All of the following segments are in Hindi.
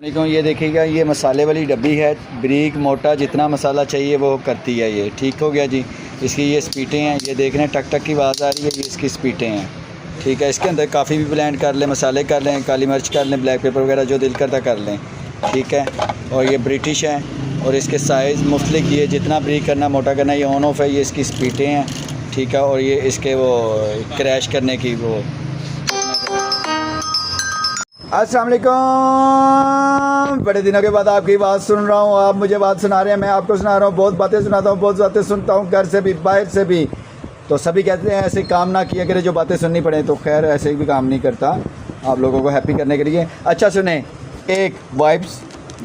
देखो ये देखिएगा, ये मसाले वाली डब्बी है, बारीक मोटा जितना मसाला चाहिए वो करती है ये। ठीक हो गया जी। इसकी ये स्पीटें हैं, ये देख रहे हैं टक टक की आवाज़ आ रही है, ये इसकी स्पीटें हैं। ठीक है, इसके अंदर काफ़ी भी ब्लेंड कर लें, मसाले कर लें, काली मिर्च कर लें, ब्लैक पेपर वगैरह जो दिल करता कर लें। ठीक है, और ये ब्रिटिश है और इसके साइज़ मुख्तलिफ, ये जितना बारीक करना मोटा करना ये ऑन ऑफ है, ये इसकी स्पीटें हैं। ठीक है, और ये इसके वो क्रैश करने की वो। अस्सलाम वालेकुम, बड़े दिनों के बाद आपकी बात सुन रहा हूँ, आप मुझे बात सुना रहे हैं, मैं आपको सुना रहा हूँ। बहुत बातें सुनाता हूँ, बहुत बातें सुनता हूँ, घर से भी बाहर से भी। तो सभी कहते हैं ऐसे काम ना किया करे जो बातें सुननी पड़े, तो खैर ऐसे भी काम नहीं करता आप लोगों को हैप्पी करने के लिए। अच्छा सुने, 1 wipes,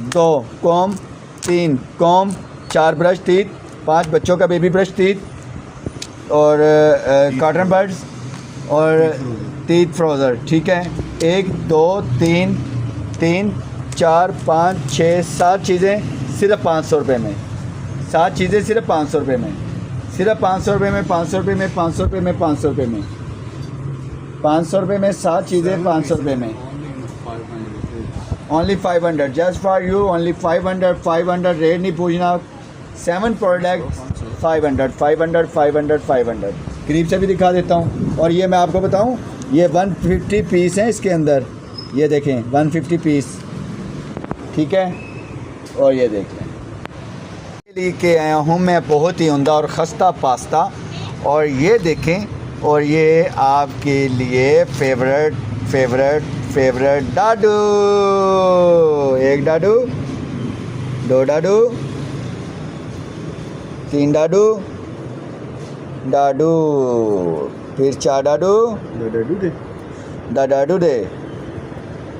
2 com, 3 com, 4 brush teeth, 5 बच्चों का बेबी ब्रश टीथ और कॉटन बड्स और टीथ फ्रोज़र। ठीक है, 1 2 3 3 4 5 6 7 चीज़ें सिर्फ 500 रुपये में। 7 चीज़ें सिर्फ 500 रुपये में, सिर्फ 500 रुपये में, 500 रुपये में, 500 रुपये में, 500 रुपये में, 500 रुपये में 7 चीज़ें 500 रुपये में। Only 500 just for you, only 500 rate नहीं पूछना। 7 प्रोडक्ट 500 500 500 500। करीब से भी दिखा देता हूँ। और ये मैं आपको बताऊँ, ये 150 पीस हैं इसके अंदर, ये देखें 150 पीस। ठीक है, और ये देखें लेके आया हूँ मैं बहुत ही उम्दा और ख़स्ता पास्ता। और ये देखें, और ये आपके लिए फेवरेट डाडू। 1 डाडू, 2 डाडू, 3 डाडू, फिर 4 डाडू, 2 डाडू दे,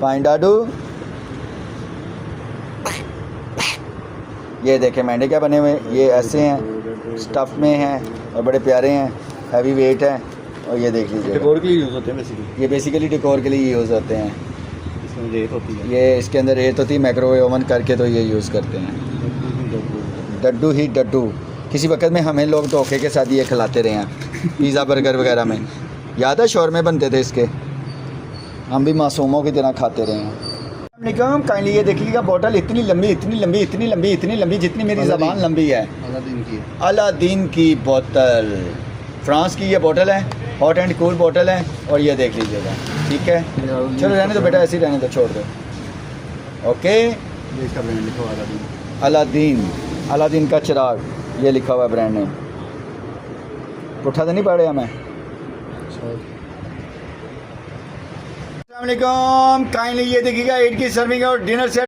5 डाडू। ये देखें मेंढे क्या बने हुए, ये ऐसे हैं, स्टफ़ में हैं और बड़े प्यारे हैं, हैवी वेट है। और ये देख लीजिए, डेकोर के लिए यूज़ होते हैं बेसिकली। ये बेसिकली डेकोर के लिए यूज़ होते हैं। इसमें रेत होती है, ये इसके अंदर रेत होती है, माइक्रोवेव ओवन करके तो ये यूज़ करते हैं। डड्डू ही डड्डू। किसी वक्त में हमें लोग धोखे के साथ ये खिलाते रहे हैं, पिज़्ज़ा बर्गर वगैरह में। याद है शौरमे बनते थे इसके, हम भी मासूमों की तरह खाते रहे हैं। निकम काइंडली ये देखिएगा, बोतल इतनी लंबी जितनी मेरी ज़बान लंबी है। अलादीन की बोतल, फ्रांस की ये बोतल है, हॉट एंड कूल बोतल है। और ये देख लीजिएगा। ठीक है, चलो रहने दो बेटा, ऐसे ही रहने दो, छोड़ दो। ओके, इसका ब्रांड लिखा हुआ है अलादीन का चिराग, ये लिखा हुआ है ब्रांड नेम। उठा तो नहीं पा रहा मैं। अस्सलाम वालेकुम, काइंडली ये देखिएगा 8 की सर्विंग और डिनर सेट।